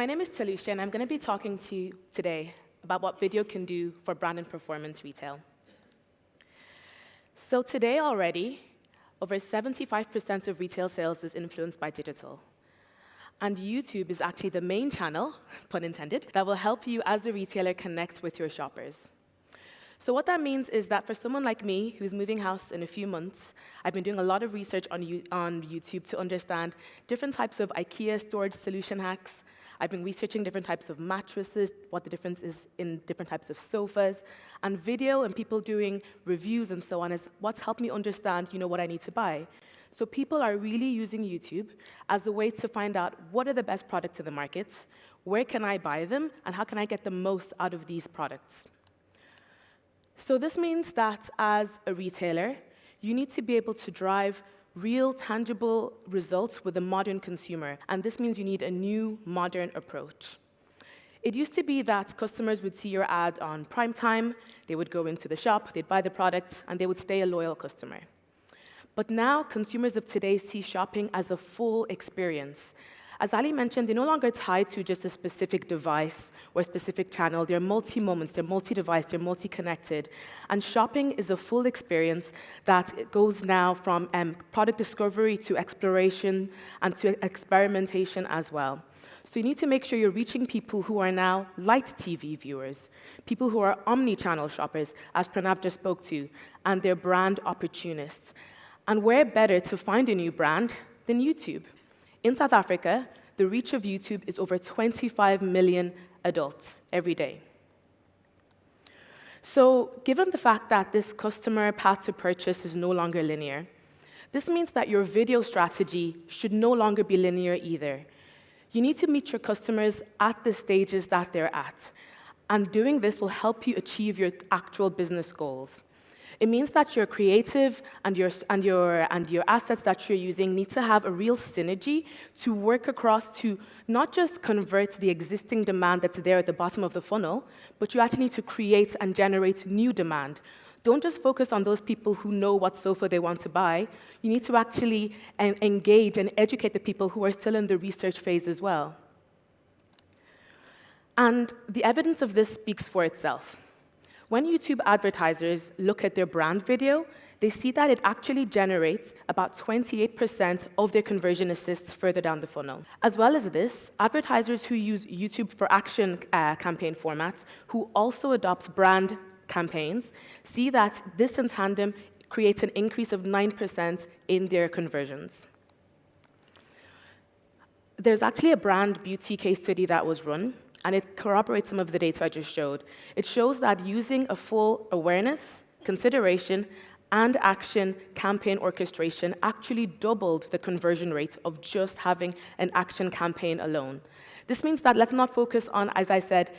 My name is Talisha, and I'm going to be talking to you today about what video can do for brand and performance retail. So today already, over 75% of retail sales is influenced by digital. And YouTube is actually the main channel, pun intended, that will help you as a retailer connect with your shoppers. So what that means is that for someone like me, who's moving house in a few months, I've been doing a lot of research on YouTube to understand different types of IKEA storage solution hacks. I've been researching different types of mattresses, what the difference is in different types of sofas, and video and people doing reviews and so on is what's helped me understand, what I need to buy. So people are really using YouTube as a way to find out what are the best products in the market, where can I buy them, and how can I get the most out of these products. So this means that as a retailer, you need to be able to drive real, tangible results with a modern consumer, and this means you need a new, modern approach. It used to be that customers would see your ad on prime time, they would go into the shop, they'd buy the product, and they would stay a loyal customer. But now, consumers of today see shopping as a full experience. As Ali mentioned, they're no longer tied to just a specific device or a specific channel. They're multi-moments, they're multi-device, they're multi-connected. And shopping is a full experience that goes now from product discovery to exploration and to experimentation as well. So you need to make sure you're reaching people who are now light TV viewers, people who are omni-channel shoppers, as Pranav just spoke to, and they're brand opportunists. And where better to find a new brand than YouTube? In South Africa, the reach of YouTube is over 25 million adults every day. So given the fact that this customer path to purchase is no longer linear, this means that your video strategy should no longer be linear either. You need to meet your customers at the stages that they're at, and doing this will help you achieve your actual business goals. It means that your creative and your assets that you're using need to have a real synergy to work across to not just convert the existing demand that's there at the bottom of the funnel, but you actually need to create and generate new demand. Don't just focus on those people who know what sofa they want to buy. You need to actually engage and educate the people who are still in the research phase as well. And the evidence of this speaks for itself. When YouTube advertisers look at their brand video, they see that it actually generates about 28% of their conversion assists further down the funnel. As well as this, advertisers who use YouTube for action campaign formats, who also adopts brand campaigns, see that this in tandem creates an increase of 9% in their conversions. There's actually a brand beauty case study that was run, and it corroborates some of the data I just showed. It shows that using a full awareness, consideration, and action campaign orchestration actually doubled the conversion rate of just having an action campaign alone. This means that let's not focus on, as I said,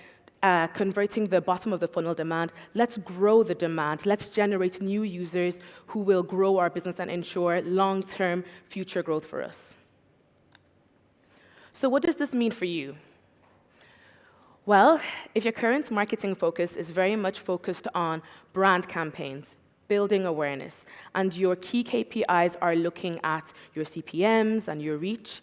converting the bottom of the funnel demand. Let's grow the demand. Let's generate new users who will grow our business and ensure long-term future growth for us. So what does this mean for you? Well, if your current marketing focus is very much focused on brand campaigns, building awareness, and your key KPIs are looking at your CPMs and your reach,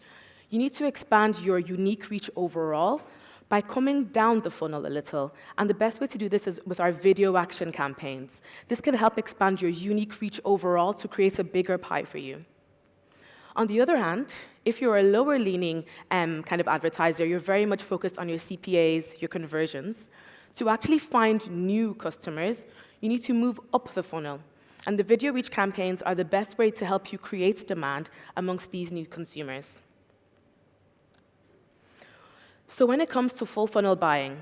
you need to expand your unique reach overall by coming down the funnel a little. And the best way to do this is with our video action campaigns. This can help expand your unique reach overall to create a bigger pie for you. On the other hand, if you're a lower-leaning kind of advertiser, you're very much focused on your CPAs, your conversions. To actually find new customers, you need to move up the funnel. And the video reach campaigns are the best way to help you create demand amongst these new consumers. So when it comes to full funnel buying,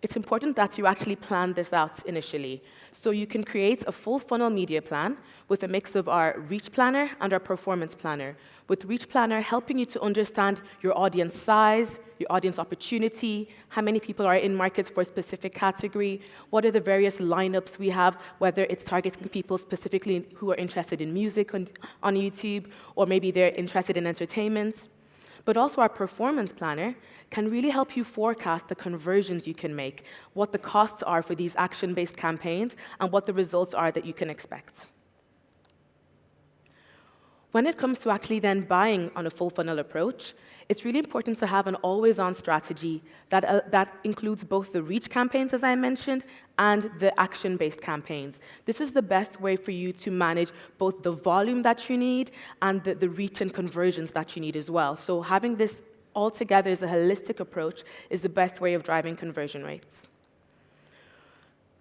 it's important that you actually plan this out initially. So you can create a full funnel media plan with a mix of our Reach Planner and our Performance Planner. With Reach Planner helping you to understand your audience size, your audience opportunity, how many people are in markets for a specific category, what are the various lineups we have, whether it's targeting people specifically who are interested in music on YouTube, or maybe they're interested in entertainment. But also our Performance Planner can really help you forecast the conversions you can make, what the costs are for these action-based campaigns, and what the results are that you can expect. When it comes to actually then buying on a full funnel approach, it's really important to have an always-on strategy that includes both the reach campaigns, as I mentioned, and the action-based campaigns. This is the best way for you to manage both the volume that you need and the reach and conversions that you need as well. So having this all together as a holistic approach is the best way of driving conversion rates.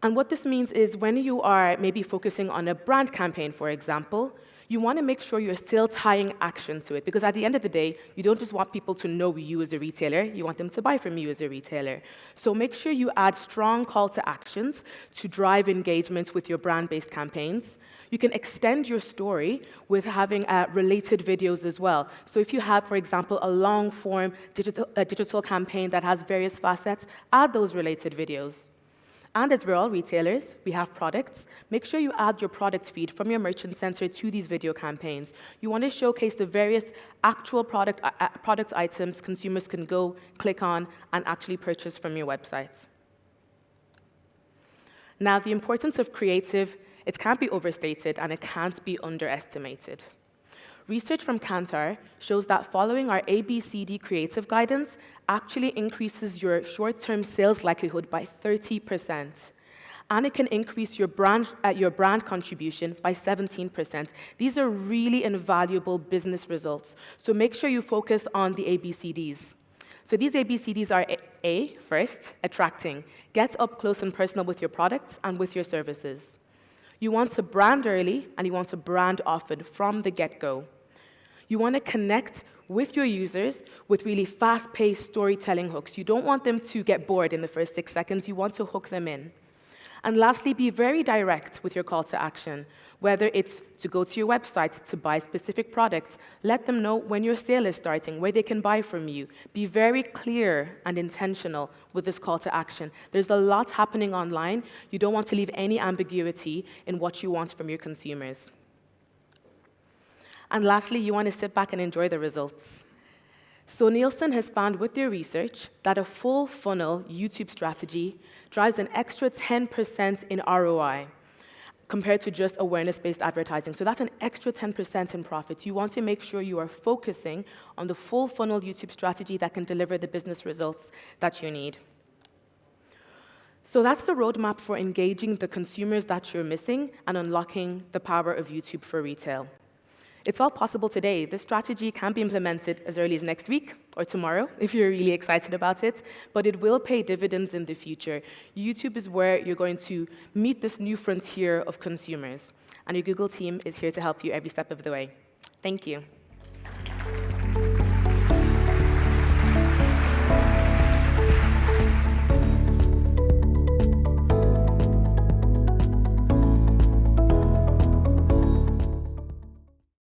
And what this means is when you are maybe focusing on a brand campaign, for example, you want to make sure you're still tying action to it, because at the end of the day, you don't just want people to know you as a retailer, you want them to buy from you as a retailer. So make sure you add strong call to actions to drive engagement with your brand-based campaigns. You can extend your story with having related videos as well. So if you have, for example, a long-form digital campaign that has various facets, add those related videos. And as we're all retailers, we have products. Make sure you add your product feed from your merchant center to these video campaigns. You want to showcase the various actual product items consumers can go, click on, and actually purchase from your website. Now, the importance of creative, it can't be overstated and it can't be underestimated. Research from Kantar shows that following our ABCD creative guidance actually increases your short-term sales likelihood by 30%. And it can increase your brand contribution by 17%. These are really invaluable business results. So make sure you focus on the ABCDs. So these ABCDs are A, first, attracting. Get up close and personal with your products and with your services. You want to brand early, and you want to brand often from the get-go. You want to connect with your users with really fast-paced storytelling hooks. You don't want them to get bored in the first 6 seconds. You want to hook them in. And lastly, be very direct with your call to action. Whether it's to go to your website to buy specific products, let them know when your sale is starting, where they can buy from you. Be very clear and intentional with this call to action. There's a lot happening online. You don't want to leave any ambiguity in what you want from your consumers. And lastly, you want to sit back and enjoy the results. So Nielsen has found with their research that a full funnel YouTube strategy drives an extra 10% in ROI compared to just awareness-based advertising. So that's an extra 10% in profits. You want to make sure you are focusing on the full funnel YouTube strategy that can deliver the business results that you need. So that's the roadmap for engaging the consumers that you're missing and unlocking the power of YouTube for retail. It's all possible today. This strategy can be implemented as early as next week or tomorrow if you're really excited about it, but it will pay dividends in the future. YouTube is where you're going to meet this new frontier of consumers, and your Google team is here to help you every step of the way. Thank you.